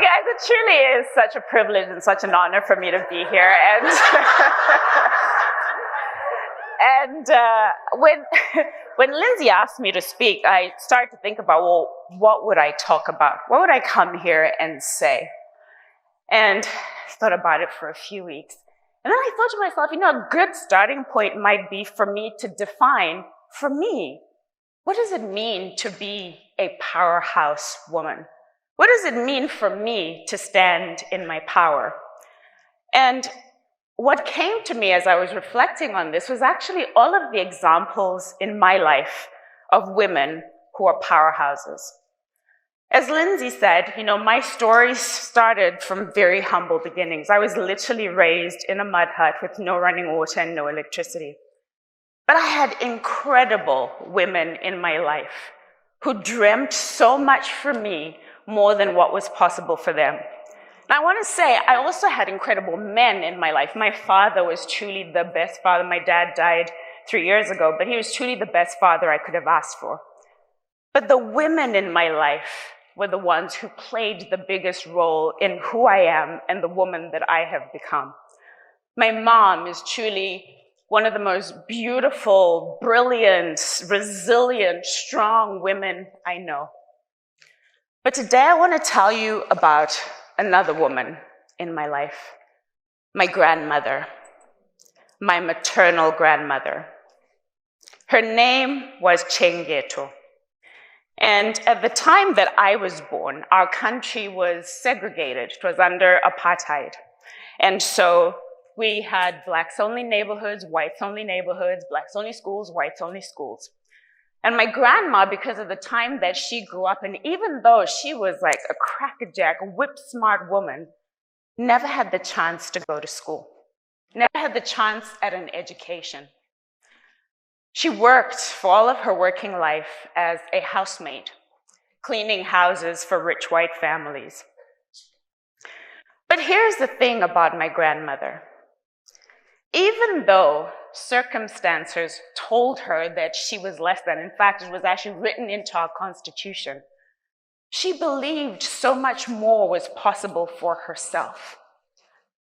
guys, it truly is such a privilege and such an honor for me to be here. And when Lindsay asked me to speak, I started to think about, well, what would I talk about? What would I come here and say? And I thought about it for a few weeks. And then I thought to myself, a good starting point might be for me to define, for me, what does it mean to be a powerhouse woman? What does it mean for me to stand in my power? And what came to me as I was reflecting on this was actually all of the examples in my life of women who are powerhouses. As Lindsay said, my story started from very humble beginnings. I was literally raised in a mud hut with no running water and no electricity. But I had incredible women in my life who dreamt so much for me more than what was possible for them. And I want to say, I also had incredible men in my life. My father was truly the best father. My dad died 3 years ago, but he was truly the best father I could have asked for. But the women in my life were the ones who played the biggest role in who I am and the woman that I have become. My mom is truly one of the most beautiful, brilliant, resilient, strong women I know. But today I want to tell you about another woman in my life, my grandmother, my maternal grandmother. Her name was Chengeto. And at the time that I was born, our country was segregated. It was under apartheid. And so we had blacks-only neighborhoods, whites-only neighborhoods, blacks-only schools, whites-only schools. And my grandma, because of the time that she grew up, and even though she was like a crackerjack, whip-smart woman, never had the chance to go to school, never had the chance at an education. She worked for all of her working life as a housemaid, cleaning houses for rich white families. But here's the thing about my grandmother. Even though circumstances told her that she was less than, in fact, it was actually written into our Constitution, she believed so much more was possible for herself.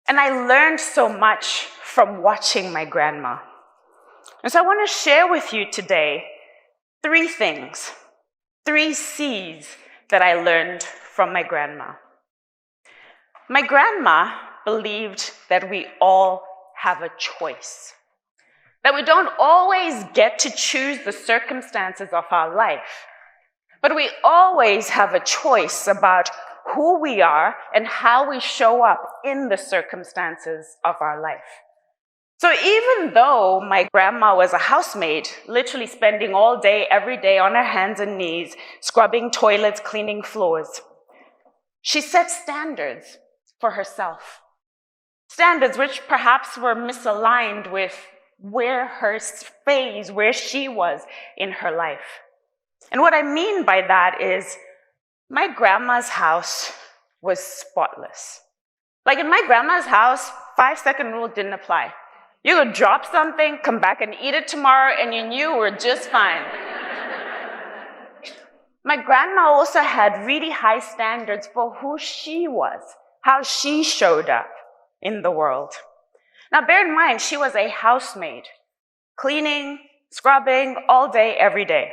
And I learned so much from watching my grandma. And so I want to share with you today 3 things, 3 C's that I learned from my grandma. My grandma believed that we all have a choice, that we don't always get to choose the circumstances of our life, but we always have a choice about who we are and how we show up in the circumstances of our life. So even though my grandma was a housemaid, literally spending all day, every day on her hands and knees, scrubbing toilets, cleaning floors, she set standards for herself. Standards which perhaps were misaligned with where her phase, where she was in her life. And what I mean by that is my grandma's house was spotless. Like in my grandma's house, 5-second rule didn't apply. You would drop something, come back and eat it tomorrow, and you knew you were just fine. My grandma also had really high standards for who she was, how she showed up in the world. Now, bear in mind, she was a housemaid, cleaning, scrubbing all day, every day.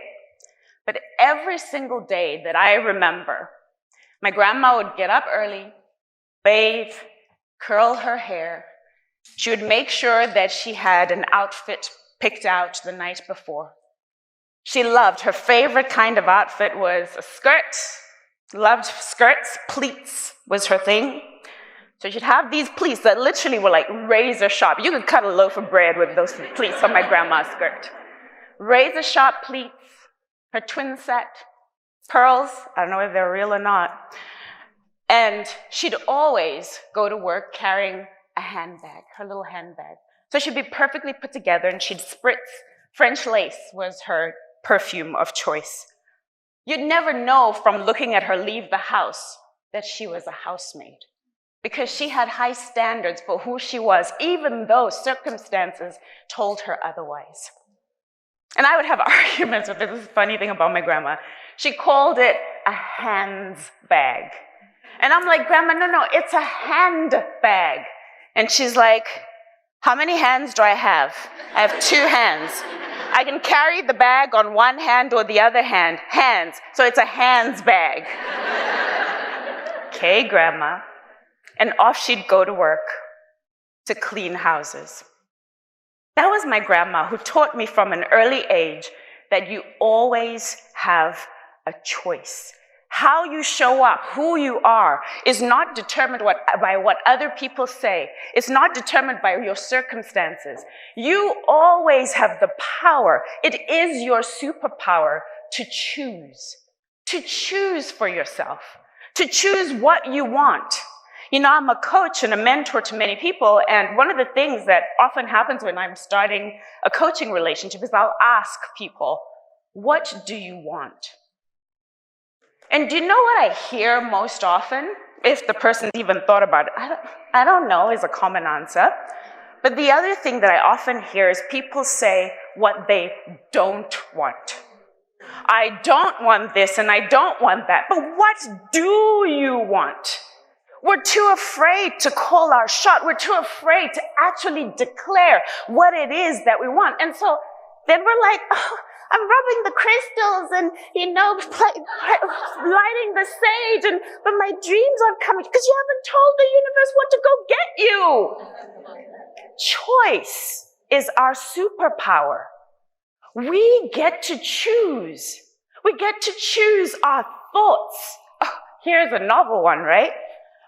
But every single day that I remember, my grandma would get up early, bathe, curl her hair. She would make sure that she had an outfit picked out the night before. She loved, her favorite kind of outfit was a skirt, loved skirts, pleats was her thing. So she'd have these pleats that literally were like razor sharp. You could cut a loaf of bread with those pleats on my grandma's skirt. Razor sharp pleats, her twin set, pearls, I don't know if they're real or not. And she'd always go to work carrying a handbag, her little handbag. So she'd be perfectly put together and she'd spritz. French lace was her perfume of choice. You'd never know from looking at her leave the house that she was a housemaid, because she had high standards for who she was, even though circumstances told her otherwise. And I would have arguments with this. This is the funny thing about my grandma. She called it a hands bag. And I'm like, Grandma, no, it's a handbag. And she's like, how many hands do I have? I have 2 hands. I can carry the bag on one hand or the other hand. Hands. So it's a hands bag. Okay, Grandma. And off she'd go to work to clean houses. That was my grandma who taught me from an early age that you always have a choice. How you show up, who you are, is not determined by what other people say. It's not determined by your circumstances. You always have the power. It is your superpower to choose for yourself, to choose what you want. You know, I'm a coach and a mentor to many people, and one of the things that often happens when I'm starting a coaching relationship is I'll ask people, what do you want? And do you know what I hear most often? If the person's even thought about it, I don't know is a common answer. But the other thing that I often hear is people say what they don't want. I don't want this and I don't want that. But what do you want? We're too afraid to call our shot. We're too afraid to actually declare what it is that we want. And so then we're like, oh, I'm rubbing the crystals and, lighting the sage, but my dreams aren't coming because you haven't told the universe what to go get you. Choice is our superpower. We get to choose. We get to choose our thoughts. Oh, here's a novel one, right?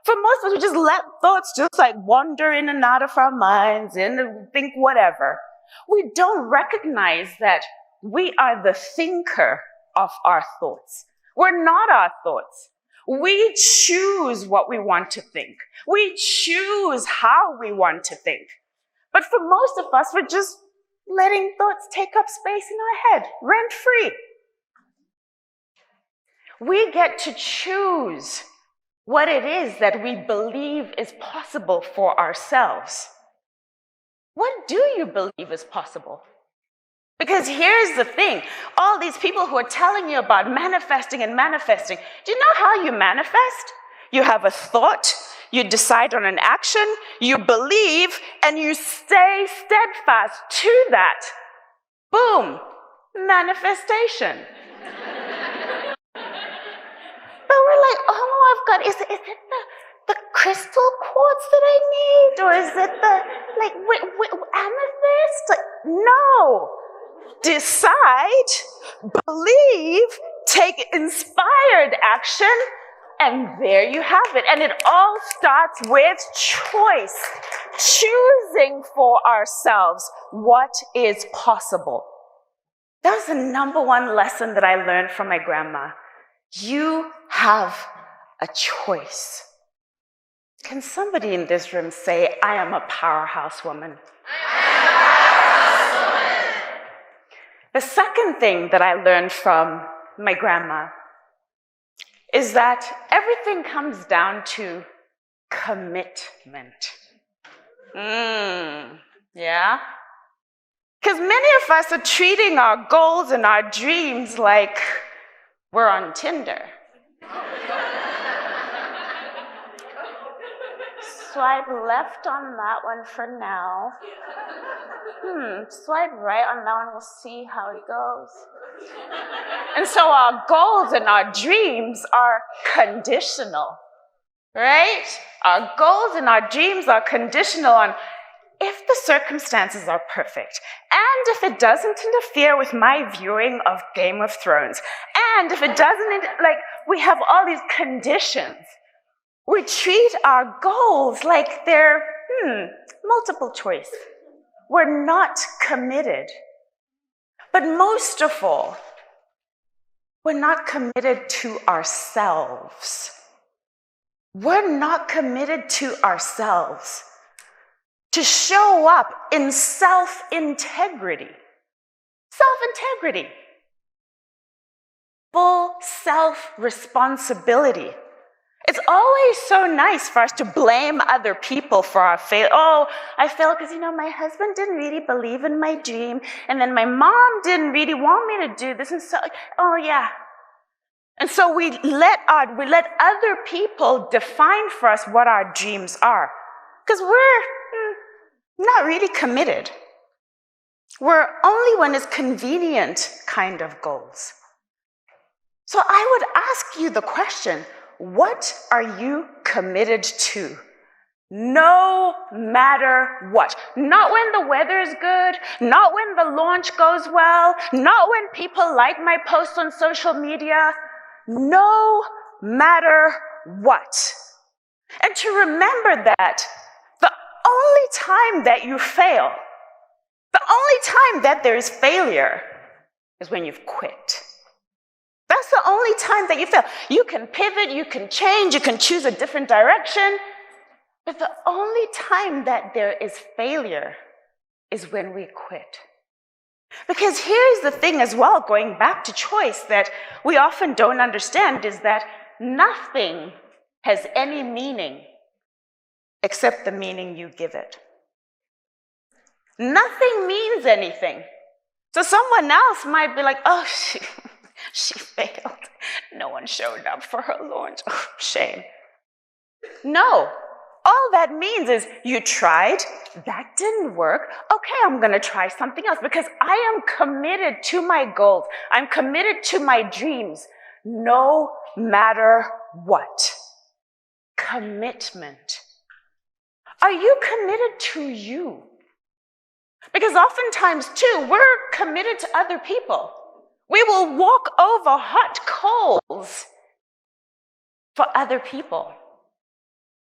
For most of us, we just let thoughts just like wander in and out of our minds and think whatever. We don't recognize that we are the thinker of our thoughts. We're not our thoughts. We choose what we want to think. We choose how we want to think. But for most of us, we're just letting thoughts take up space in our head, rent-free. We get to choose what it is that we believe is possible for ourselves. What do you believe is possible? Because here's the thing, all these people who are telling you about manifesting, do you know how you manifest? You have a thought, you decide on an action, you believe, and you stay steadfast to that. Boom, manifestation. But we're like, oh, I've got, is it the crystal quartz that I need? Or is it the, amethyst? No. Decide, believe, take inspired action, and there you have it. And it all starts with choice, choosing for ourselves what is possible. That was the number one lesson that I learned from my grandma. You have a choice. Can somebody in this room say, I am a powerhouse woman? The second thing that I learned from my grandma is that everything comes down to commitment. Yeah? Because many of us are treating our goals and our dreams like we're on Tinder. Swipe left on that one for now. Swipe right on that one, we'll see how it goes. And so our goals and our dreams are conditional, right? Our goals and our dreams are conditional on if the circumstances are perfect, and if it doesn't interfere with my viewing of Game of Thrones, and if it doesn't, we have all these conditions. We treat our goals like they're multiple choice. We're not committed. But most of all, we're not committed to ourselves. We're not committed to ourselves to show up in self-integrity. Self-integrity. Full self-responsibility. It's always so nice for us to blame other people for our fail. Oh, I failed because, my husband didn't really believe in my dream, and then my mom didn't really want me to do this, and so, oh yeah. And so we let other people define for us what our dreams are, because we're not really committed. We're only when it's convenient kind of goals. So I would ask you the question, what are you committed to? No matter what. Not when the weather is good, not when the launch goes well, not when people like my posts on social media. No matter what. And to remember that the only time that you fail, the only time that there is failure is when you've quit. That's the only time that you fail. You can pivot, you can change, you can choose a different direction, but the only time that there is failure is when we quit. Because here's the thing as well, going back to choice, that we often don't understand is that nothing has any meaning except the meaning you give it. Nothing means anything. So someone else might be like, oh, she failed. No one showed up for her launch. Oh, shame. No. All that means is you tried, that didn't work. Okay, I'm going to try something else because I am committed to my goals. I'm committed to my dreams, no matter what. Commitment. Are you committed to you? Because oftentimes, too, we're committed to other people. We will walk over hot coals for other people.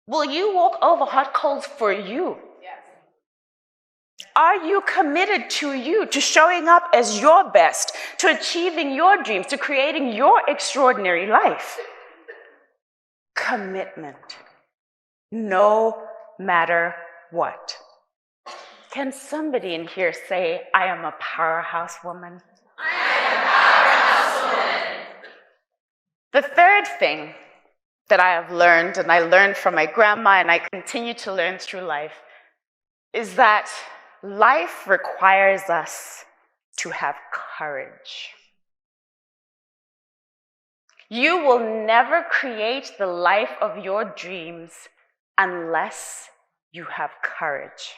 Will you walk over hot coals for you? Yes. Are you committed to you, to showing up as your best, to achieving your dreams, to creating your extraordinary life? Commitment. No matter what. Can somebody in here say, I am a powerhouse woman? I am a powerhouse woman. The third thing that I have learned, and I learned from my grandma, and I continue to learn through life, is that life requires us to have courage. You will never create the life of your dreams unless you have courage.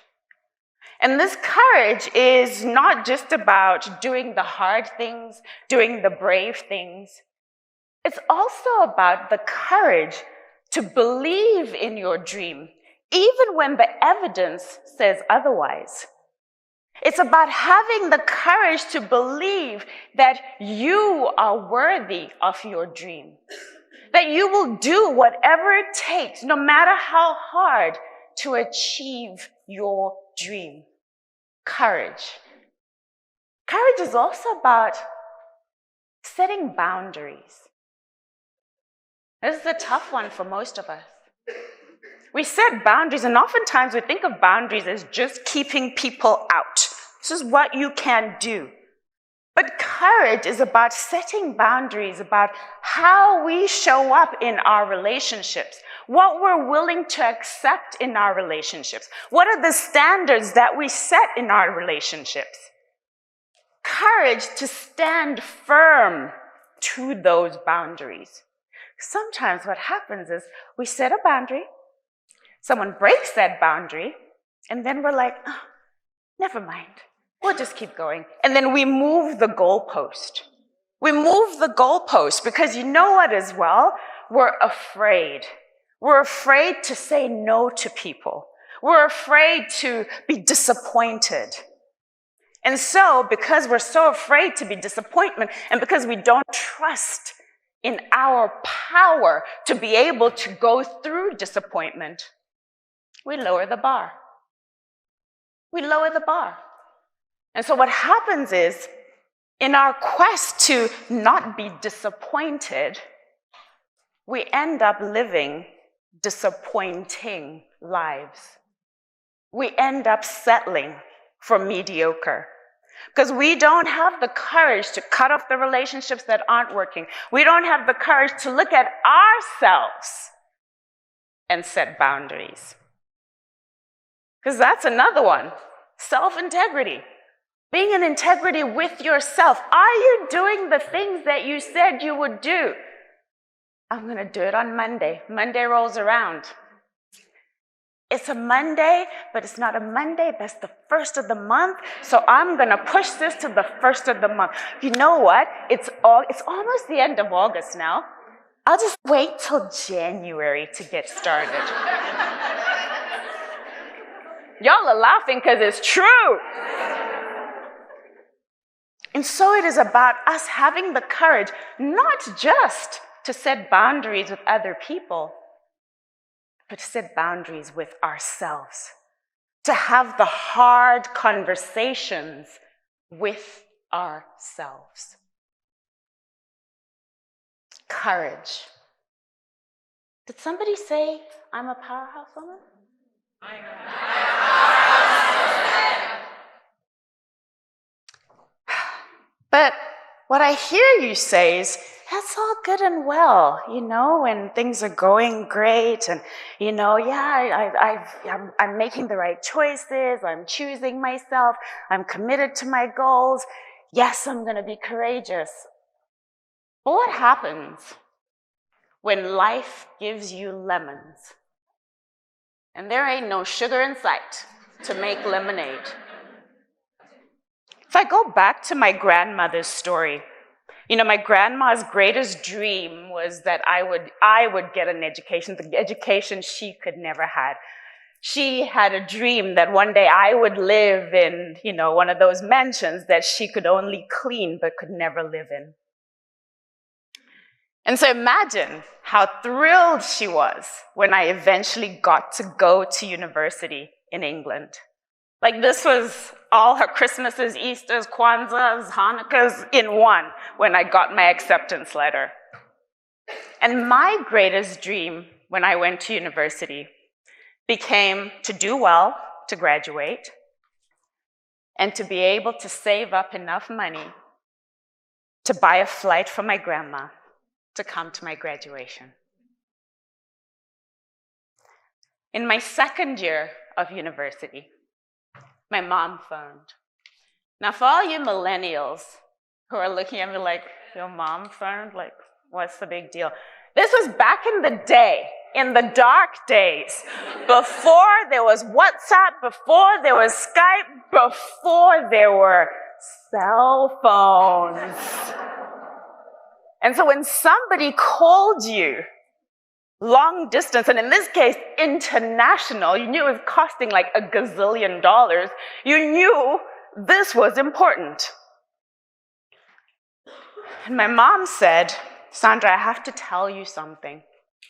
And this courage is not just about doing the hard things, doing the brave things. It's also about the courage to believe in your dream, even when the evidence says otherwise. It's about having the courage to believe that you are worthy of your dream, that you will do whatever it takes, no matter how hard, to achieve your dream. Courage. Courage is also about setting boundaries. This is a tough one for most of us. We set boundaries, and oftentimes we think of boundaries as just keeping people out. This is what you can do. But courage is about setting boundaries, about how we show up in our relationships, what we're willing to accept in our relationships, what are the standards that we set in our relationships. Courage to stand firm to those boundaries. Sometimes what happens is we set a boundary, someone breaks that boundary, and then we're like, oh, never mind, we'll just keep going. And then we move the goalpost. We move the goalpost because you know what as well? We're afraid. We're afraid to say no to people. We're afraid to be disappointed. And so, because we're so afraid to be disappointed, and because we don't trust in our power to be able to go through disappointment, we lower the bar. We lower the bar. And so what happens is, in our quest to not be disappointed, we end up living disappointing lives. We end up settling for mediocre. Because we don't have the courage to cut off the relationships that aren't working. We don't have the courage to look at ourselves and set boundaries. Because that's another one. Self-integrity. Being in integrity with yourself. Are you doing the things that you said you would do? I'm going to do it on Monday. Monday rolls around. It's a Monday, but it's not a Monday. That's the first of the month. So I'm going to push this to the first of the month. You know what? It's almost the end of August now. I'll just wait till January to get started. Y'all are laughing because it's true. And so it is about us having the courage, not just to set boundaries with other people, but to set boundaries with ourselves, to have the hard conversations with ourselves. Courage. Did somebody say, I'm a powerhouse woman? But what I hear you say is, that's all good and well, when things are going great and, I'm making the right choices, I'm choosing myself, I'm committed to my goals. Yes, I'm going to be courageous. But what happens when life gives you lemons and there ain't no sugar in sight to make lemonade? If I go back to my grandmother's story, my grandma's greatest dream was that I would get an education, the education she could never had. She had a dream that one day I would live in, one of those mansions that she could only clean but could never live in. And so imagine how thrilled she was when I eventually got to go to university in England. Like this was all her Christmases, Easters, Kwanzas, Hanukkahs in one when I got my acceptance letter. And my greatest dream when I went to university became to do well to graduate and to be able to save up enough money to buy a flight for my grandma to come to my graduation. In my second year of university, my mom phoned. Now, for all you millennials who are looking at me like, your mom phoned? Like, what's the big deal? This was back in the day, in the dark days, before there was WhatsApp, before there was Skype, before there were cell phones. And so when somebody called you, long distance, and in this case, international, you knew it was costing like $1 gazillion, you knew this was important. And my mom said, Sandra, I have to tell you something.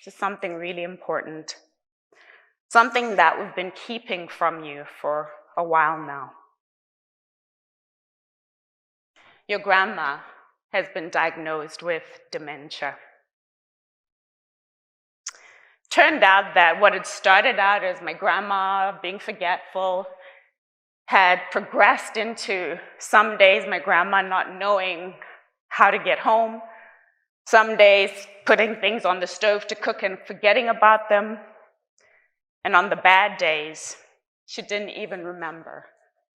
This is something really important. Something that we've been keeping from you for a while now. Your grandma has been diagnosed with dementia. Turned out that what had started out as my grandma being forgetful had progressed into some days my grandma not knowing how to get home, some days putting things on the stove to cook and forgetting about them, and on the bad days, she didn't even remember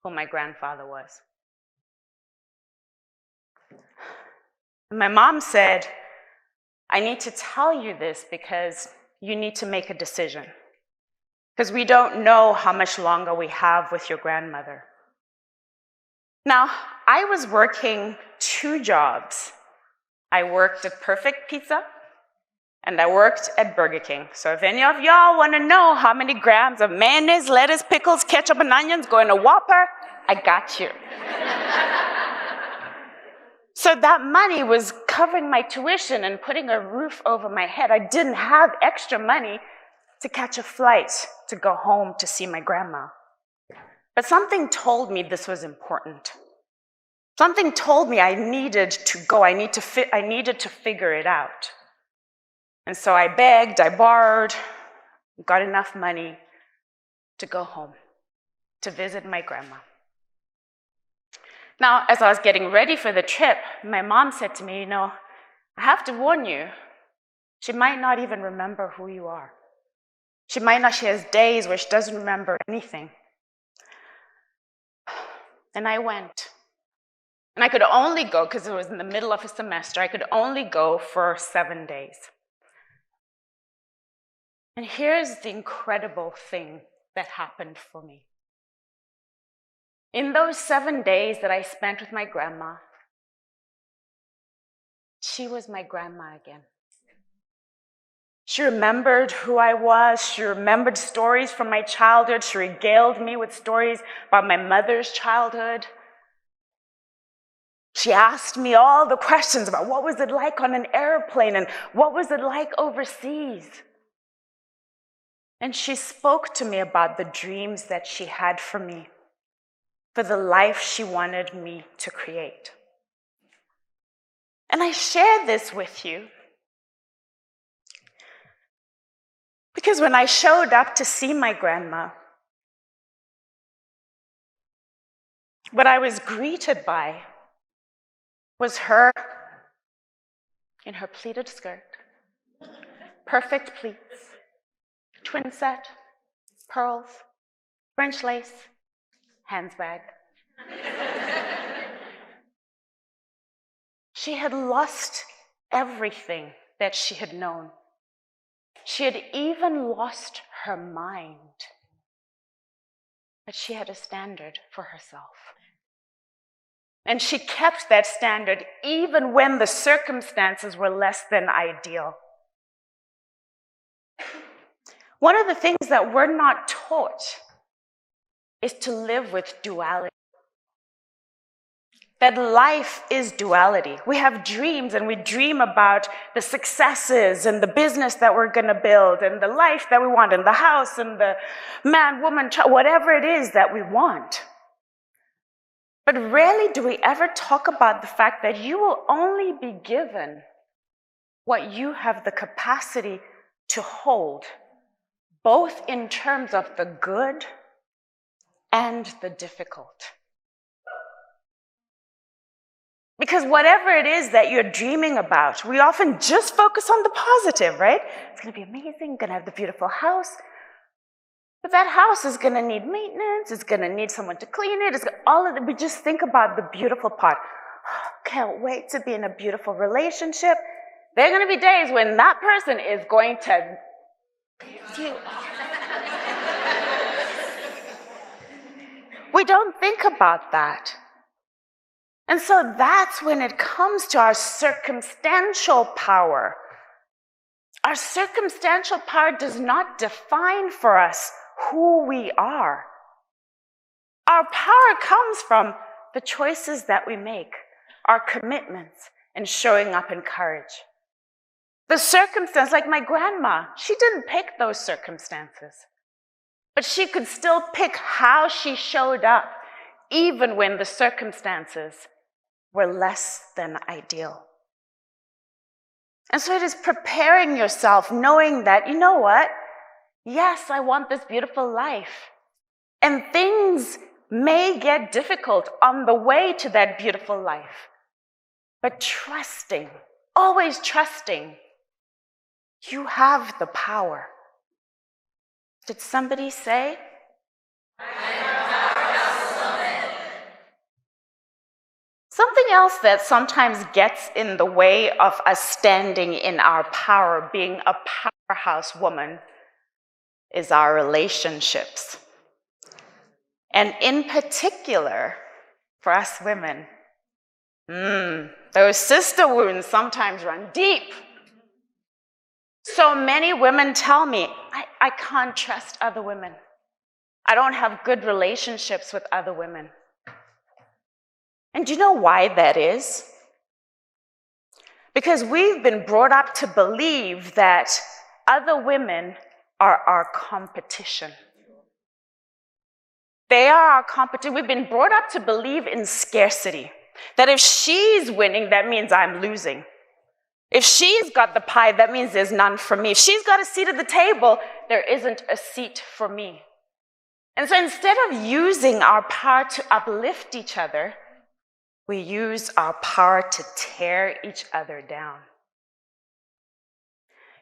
who my grandfather was. And my mom said, I need to tell you this because you need to make a decision, because we don't know how much longer we have with your grandmother. Now, I was working 2 jobs. I worked at Perfect Pizza, and I worked at Burger King. So if any of y'all want to know how many grams of mayonnaise, lettuce, pickles, ketchup, and onions go in a Whopper, I got you. So that money was covering my tuition and putting a roof over my head. I didn't have extra money to catch a flight to go home to see my grandma. But something told me this was important. Something told me I needed to go. I needed to figure it out. And so I begged, I borrowed, got enough money to go home to visit my grandma. Now, as I was getting ready for the trip, my mom said to me, I have to warn you, she might not even remember who you are. She has days where she doesn't remember anything. And I went. And I could only go, because it was in the middle of a semester, I could only go for 7 days. And here's the incredible thing that happened for me. In those 7 days that I spent with my grandma, she was my grandma again. She remembered who I was. She remembered stories from my childhood. She regaled me with stories about my mother's childhood. She asked me all the questions about what was it like on an airplane and what was it like overseas. And she spoke to me about the dreams that she had for me, for the life she wanted me to create. And I share this with you because when I showed up to see my grandma, what I was greeted by was her in her pleated skirt, perfect pleats, twin set, pearls, French lace, handbag. She had lost everything that she had known. She had even lost her mind. But she had a standard for herself. And she kept that standard even when the circumstances were less than ideal. One of the things that we're not taught is to live with duality. That life is duality. We have dreams and we dream about the successes and the business that we're going to build and the life that we want and the house and the man, woman, child, whatever it is that we want. But rarely do we ever talk about the fact that you will only be given what you have the capacity to hold, both in terms of the good and the difficult. Because whatever it is that you're dreaming about, we often just focus on the positive, right? It's going to be amazing, going to have the beautiful house. But that house is going to need maintenance, it's going to need someone to clean it, all of it. We just think about the beautiful part. Oh, can't wait to be in a beautiful relationship. There are going to be days when that person is going to piss you off. We don't think about that. And so that's when it comes to our circumstantial power. Our circumstantial power does not define for us who we are. Our power comes from the choices that we make, our commitments, and showing up in courage. The circumstance, like my grandma, she didn't pick those circumstances, but she could still pick how she showed up, even when the circumstances were less than ideal. And so it is preparing yourself, knowing that, you know what? Yes, I want this beautiful life. And things may get difficult on the way to that beautiful life. But trusting, always trusting, you have the power. Did somebody say? Something else that sometimes gets in the way of us standing in our power, being a powerhouse woman, is our relationships. And in particular, for us women, those sister wounds sometimes run deep. So many women tell me, I can't trust other women. I don't have good relationships with other women. And do you know why that is? Because we've been brought up to believe that other women are our competition. They are our competition. We've been brought up to believe in scarcity. That if she's winning, that means I'm losing. If she's got the pie, that means there's none for me. If she's got a seat at the table, there isn't a seat for me. And so instead of using our power to uplift each other, we use our power to tear each other down.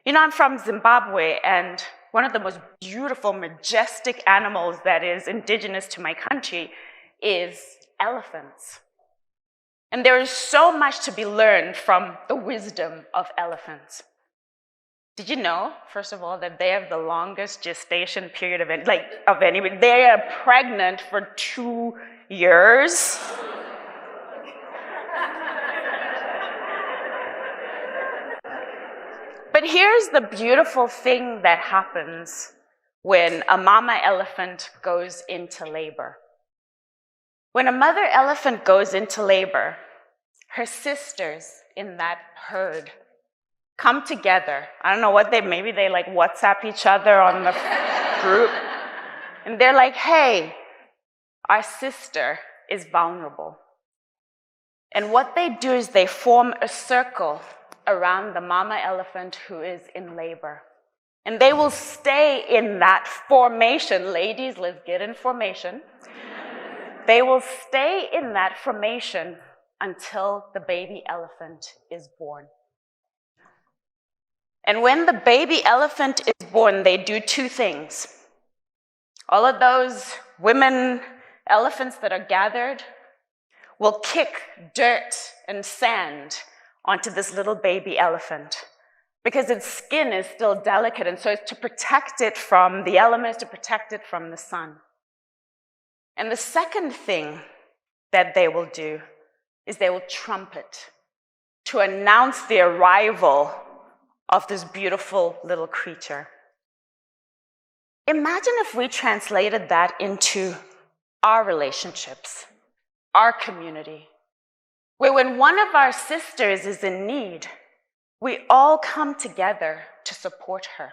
You know, I'm from Zimbabwe, and one of the most beautiful, majestic animals that is indigenous to my country is elephants. And there is so much to be learned from the wisdom of elephants. Did you know, first of all, that they have the longest gestation period of anybody? They are pregnant for 2 years. But here's the beautiful thing that happens when a mama elephant goes into labor. When a mother elephant goes into labor, her sisters in that herd come together. I don't know what maybe they like WhatsApp each other on the group. And they're like, hey, our sister is vulnerable. And what they do is they form a circle around the mama elephant who is in labor. And they will stay in that formation. Ladies, let's get in formation. They will stay in that formation until the baby elephant is born. And when the baby elephant is born, they do 2 things. All of those women elephants that are gathered will kick dirt and sand onto this little baby elephant because its skin is still delicate, and so it's to protect it from the elements, to protect it from the sun. And the second thing that they will do is they will trumpet to announce the arrival of this beautiful little creature. Imagine if we translated that into our relationships, our community, where when one of our sisters is in need, we all come together to support her.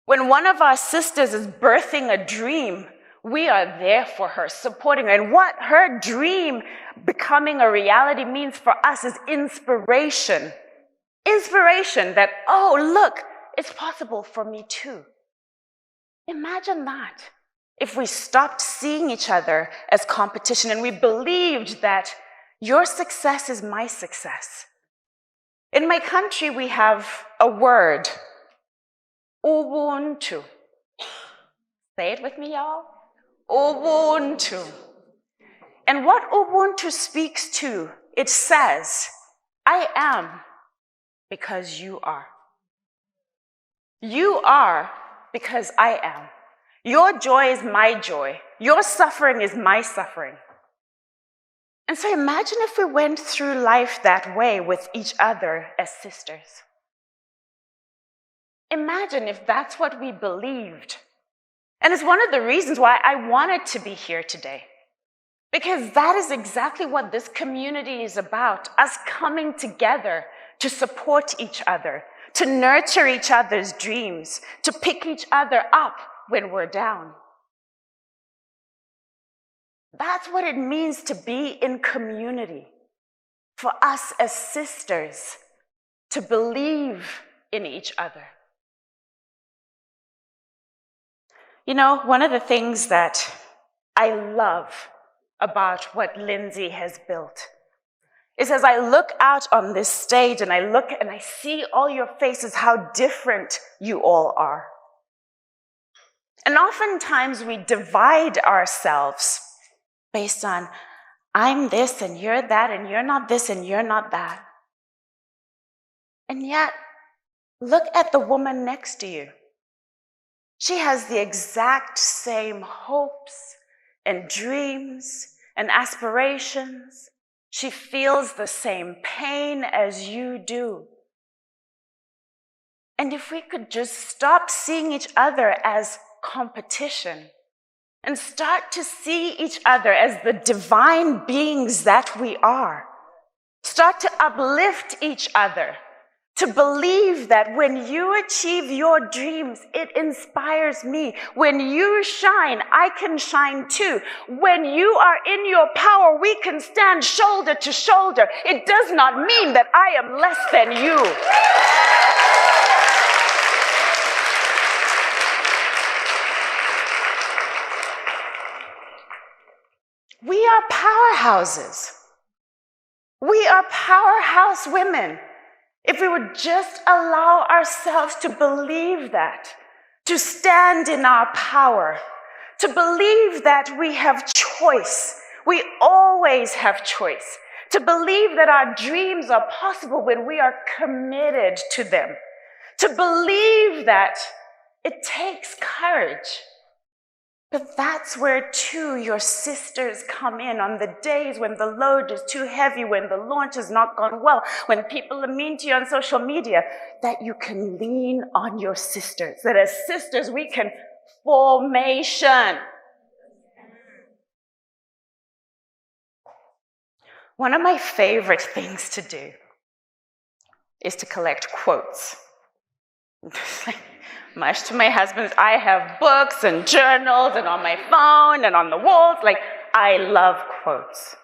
When one of our sisters is birthing a dream, we are there for her, supporting her. And what her dream becoming a reality means for us is inspiration. Inspiration that, oh, look, it's possible for me too. Imagine that. If we stopped seeing each other as competition and we believed that your success is my success. In my country, we have a word, Ubuntu. Say it with me, y'all. Ubuntu. And what Ubuntu speaks to, it says, I am because you are. You are because I am. Your joy is my joy. Your suffering is my suffering. And so imagine if we went through life that way with each other as sisters. Imagine if that's what we believed. And it's one of the reasons why I wanted to be here today. Because that is exactly what this community is about, us coming together to support each other, to nurture each other's dreams, to pick each other up when we're down. That's what it means to be in community, for us as sisters to believe in each other. You know, one of the things that I love about what Lindsay has built is as I look out on this stage and I look and I see all your faces, how different you all are. And oftentimes we divide ourselves based on, I'm this and you're that and you're not this and you're not that. And yet, look at the woman next to you. She has the exact same hopes and dreams and aspirations. She feels the same pain as you do. And if we could just stop seeing each other as competition and start to see each other as the divine beings that we are, start to uplift each other, to believe that when you achieve your dreams, it inspires me. When you shine, I can shine too. When you are in your power, we can stand shoulder to shoulder. It does not mean that I am less than you. We are powerhouses. We are powerhouse women. If we would just allow ourselves to believe that, to stand in our power, to believe that we have choice. We always have choice. To believe that our dreams are possible when we are committed to them. to believe that it takes courage. But that's where, too, your sisters come in on the days when the load is too heavy, when the launch has not gone well, when people are mean to you on social media, that you can lean on your sisters, that as sisters we can formation. One of my favorite things to do is to collect quotes. Much to my husband's, I have books and journals and on my phone and on the walls. I love quotes.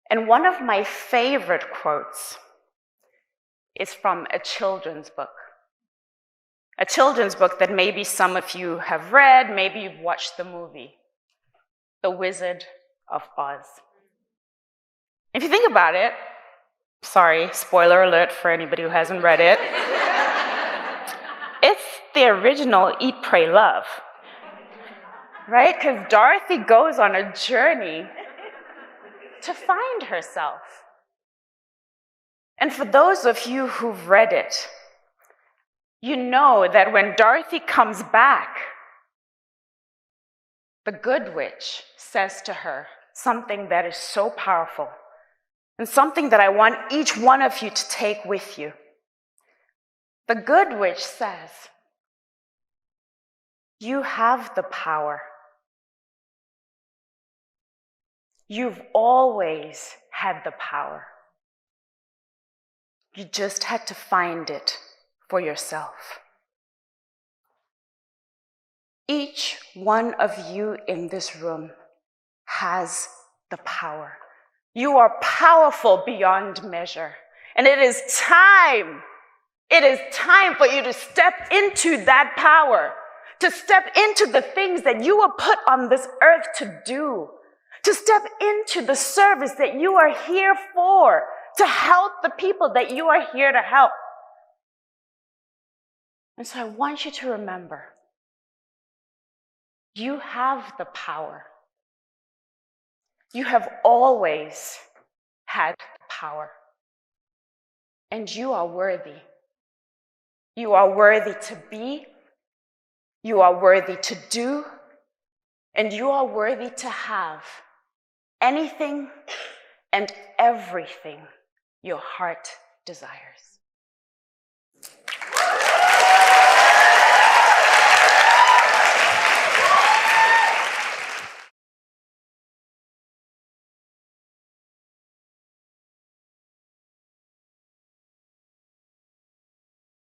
And one of my favorite quotes is from a children's book. A children's book that maybe some of you have read, maybe you've watched the movie, The Wizard of Oz. If you think about it, sorry, spoiler alert for anybody who hasn't read it, it's the original Eat, Pray, Love, right? Because Dorothy goes on a journey to find herself. And for those of you who've read it, you know that when Dorothy comes back, the good witch says to her something that is so powerful and something that I want each one of you to take with you. The good witch says, you have the power. You've always had the power. You just had to find it for yourself. Each one of you in this room has the power. You are powerful beyond measure. And it is time for you to step into that power, to step into the things that you were put on this earth to do, to step into the service that you are here for, to help the people that you are here to help. And so I want you to remember, you have the power. You have always had the power. And you are worthy. You are worthy to be, you are worthy to do, and you are worthy to have anything and everything your heart desires.